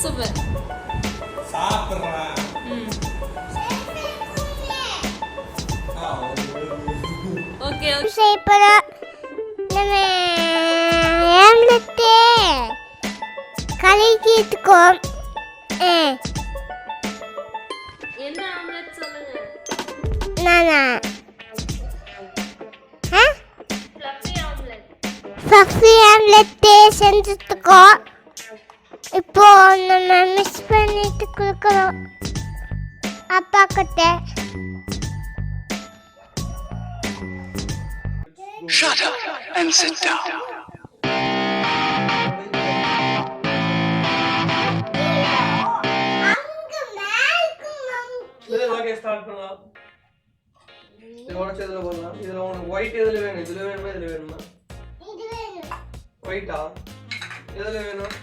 Super சாப்பிடுறா okay சேப்பரா நம்ம omelette கலக்கிட்டுக்கோ என்ன ஆம்லெட் சொல்லுங்க நானா ஃப்ளஃபி ஆம்லெட் செஞ்சுட்டுக்கோ இப்போ நம்ம மிக்ஸ் பண்ணிட்டு கொடுக்குறோம் அப்பா கிட்ட Shut up and sit down. Start பண்ணலாம். இது உடைச்சதுல போடலாம். இதுல உங்களுக்கு ஒயிட் எதுல வேணும்? இதுல வேணுமா இதுல வேணுமா? இது வேணும். ஒயிட்டா? எதுல வேணும்?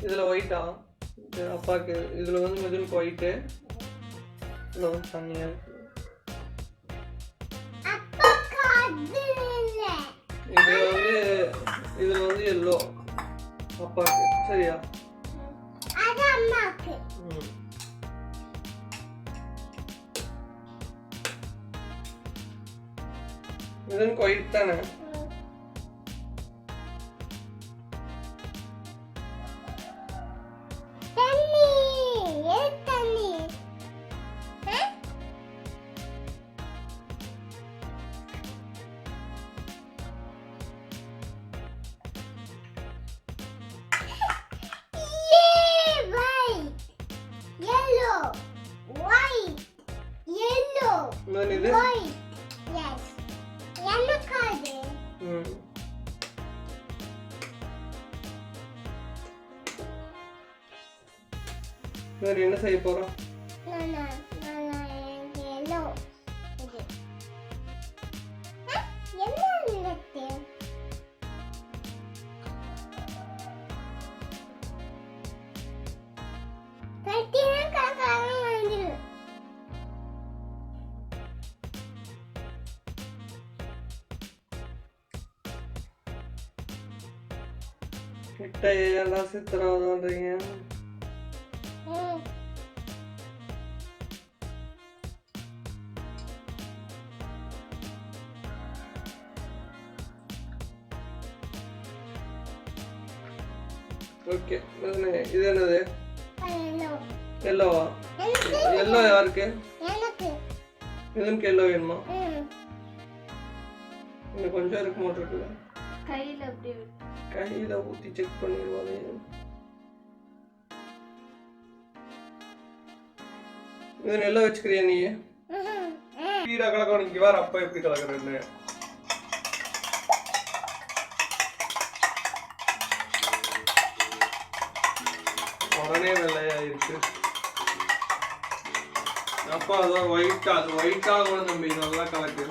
இதுல ஒயிட்டா? இது அப்பாக்கு இதுல வந்து மிதுனுக்கு ஒயிட். இதுல வந்து தண்ணியா இருக்கு. அப்பாக்கு அது இல்ல. இதுல வந்து yellow அப்பாக்கு. சரியா? அது அம்மாக்கு. மிதுனுக்கு ஒயிட் தானே? வேற என்ன செய்ய போறோம்? கிட்ட எல்லாம் சித்திரவதைன்றீங்க. ஓகே இது என்னது? எல்லோவா? எல்லோ யாருக்கு? இதுக்கு எல்லோ வேணுமா? இன்னும் கொஞ்சம் இருக்கு மாட்டே இருக்குல்ல. கையில ஊத்தி செக் பண்ணிடுவாங்க. இது எல்லோ வச்சுக்கிறியா நீ? ஸ்பீடா கலக்கணும். இங்க வேற அப்பா எப்படி கலக்குறேன்னு உடனே வெள்ளையாயிருக்கு. அப்பா அதான் ஒயிட்டா, அது ஒயிட்டா கூட நம்பி நல்லா கலக்கு.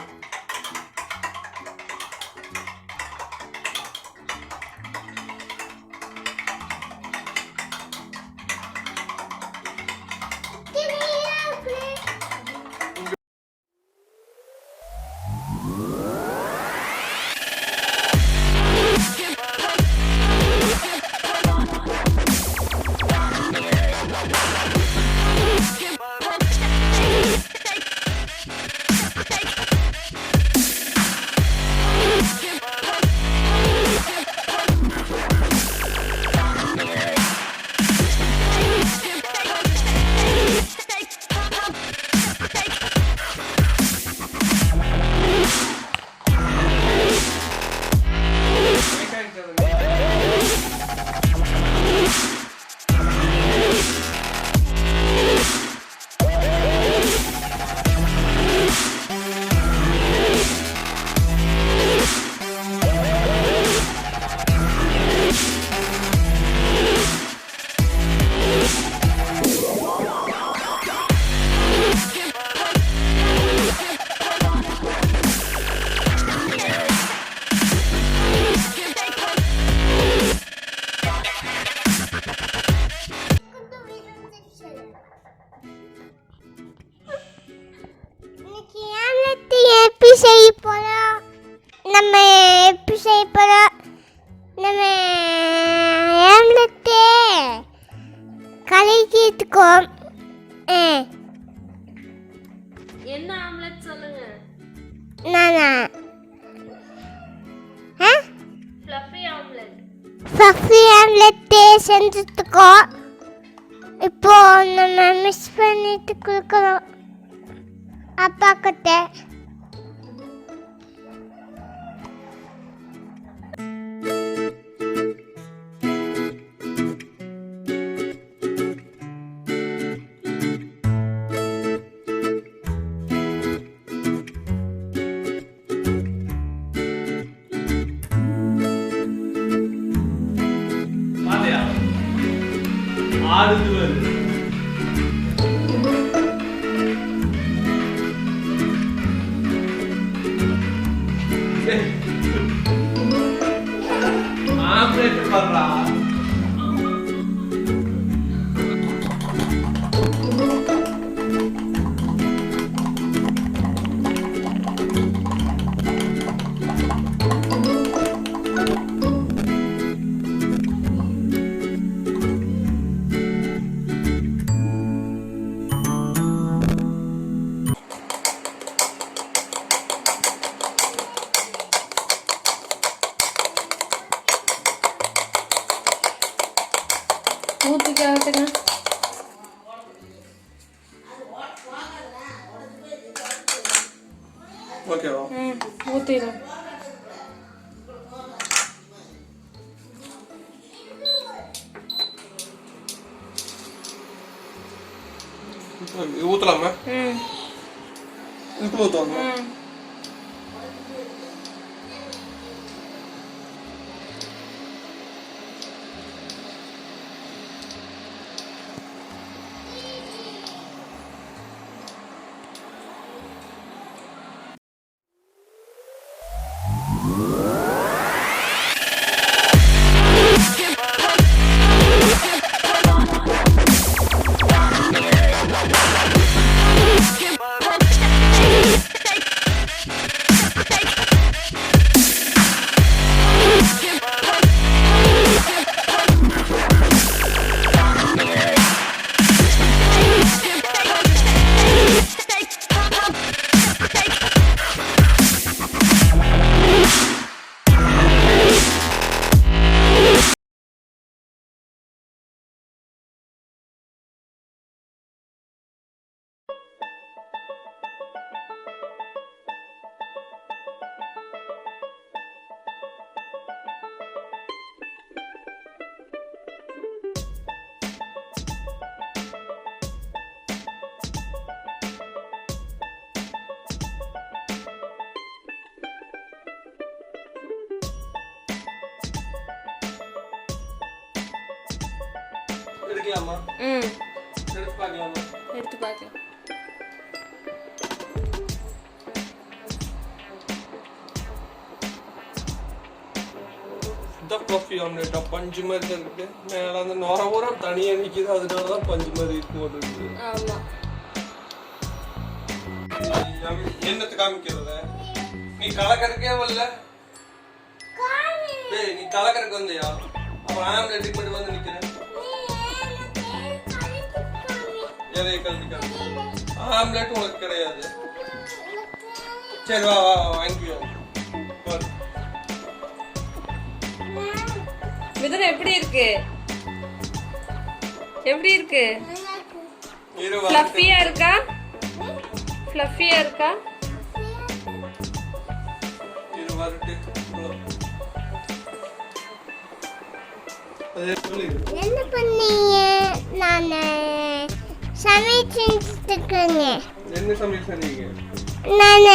நம்ம எப்படி செய்ய போறோம்? நம்ம செஞ்சுட்டுக்கோம். என்ன ஆம்லெட் சொல்லுங்க. நானா ஃப்ளஃபி ஆம்லெட். ஃபஃபி ஆம்லெட் செஞ்சுட்டுக்கோம். இப்போ நம்ம மிக்ஸ் பண்ணிட்டு கொடுக்குறோம் அப்பா கிட்ட. பாத்தியா ஆடுது வருது. ஆம்லெட் பண்றா. ஊத்தி காட்டுங்க. ஓகேவா? ஊத்திடும். ஊத்தலாமா? இதுக்குள்ள ஊத்துவாங்க. எடுக்கலாமா? எடுத்து பார்க்கலாமா? எடுத்து பார்க்கலாம். இந்த ஃப்ளஃபி ஆம்லெட் பஞ்சு மாதிரி தான் இருக்கு. மேல அந்த நொர ஊரம் தனியா நிக்குது, அதனால தான் பஞ்சு மாதிரி இருக்கு போட்டுருக்கு. ஆமா. என்னத்து காமிக்கிறத? நீ கலக்கறக்கே வரல. டேய் நீ கலக்கறக்கு வந்தியா? அப்ப ஆம்லெட்டுக்கு மட்டும் வந்து நிக்கிறேன். எதை கலந்துக்காம? ஆம்லெட் உனக்கு கிடையாது. சரி வா வா வாங்கிக்கோ. மிதுன் எப்படி இருக்கு? எப்படி இருக்கு? ஃப்ளஃபியா இருக்கா? ஃப்ளஃபியா இருக்கா? இது வரட்டு. என்ன பண்ணீங்க? நான் சமைச்சிட்டு இருக்கேங்க. என்ன சமையல் செஞ்சீங்க? நான்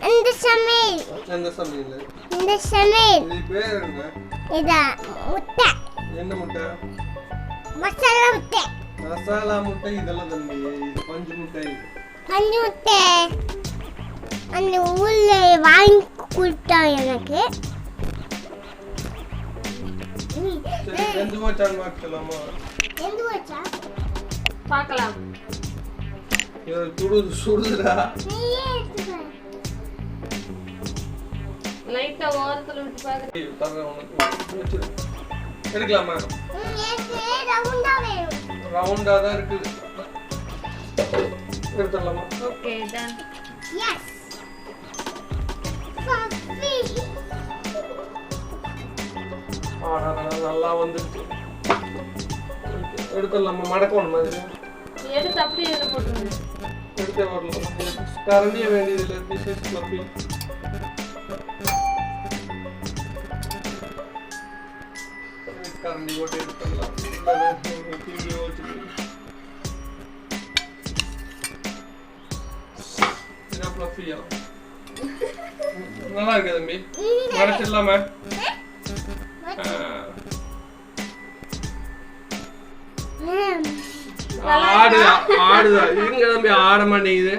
இந்த சமையல். எந்த சமையல்? இந்த சமையல். இது பேர் என்ன? இதா முட்டை. என்ன முட்டை? மசாலா முட்டை. மசாலா முட்டை இதெல்லாம் தம்பி. இது பஞ்சு முட்டை. பஞ்சு முட்டை அந்த ஊர்ல வாங்கி கொடுத்தா எனக்கு. சரி எந்த மச்சான் பார்க்கலாமா? எந்த வச்சா பார்க்கலாம். இது துடுது சுடுதுடா. நீயே எடுத்துக்க. லைட்டா ஓரத்துல விட்டு பாரு. தரேன் உனக்கு. எடுக்கலாமா? ரவுண்டா வேணும். ரவுண்டா தான் இருக்குது. எடுத்துடலாமா? Okay done. எஸ் பப்பி நல்லா வந்துருச்சு. எடுத்துடலாமா? மடக்கணும் மாதிரி எடுத்து அப்படியே இதில் போட்டுருங்க. எடுத்தே வரலாம். கரண்டிய வேண்டியதில்லை. This is fluffy. கரண்டி போட்டு எடுத்துடலாம். வீடியோ வச்சுட்டு இதான் ஃப்ளஃபியா. நல்லா இருக்கு தம்பி. மடச்சிடலாமா? ஆடுதா இருங்க தம்பி, ஆட மாட்டேங்குது.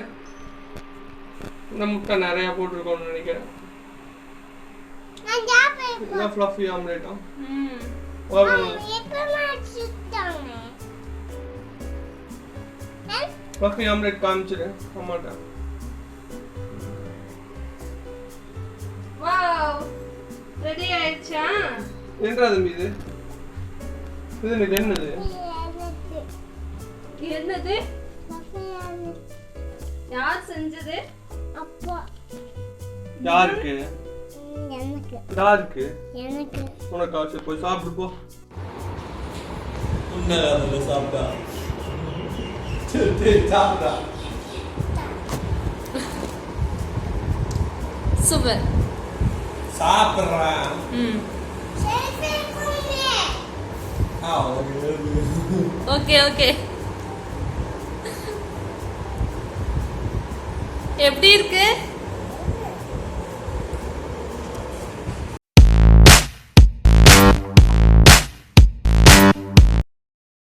இந்த முட்டை நிறைய போட்டிருக்கோம்னு நினைக்கிறேன். இதான் ஃப்ளஃபி ஆம்லேட்டா? ஃப்ளஃபி ஆம்லேட் காமிச்சிரு அம்மாட்ட. வாவ் ரெடி ஆயிடுச்சா? என்னடா தம்பி இது? இது என்னது? என்னது? யார் செஞ்சது? அப்பா யாருக்கு? எனக்கு யாருக்கு? எனக்கு உனக்கு ஆச்சு. போய் சாப்பிடு போ. உன்னை சாப்பிட்டா சாப்பிட்டா சூப்பர். சாப்பிட்றேன். Okay okay. எப்படி இருக்கு?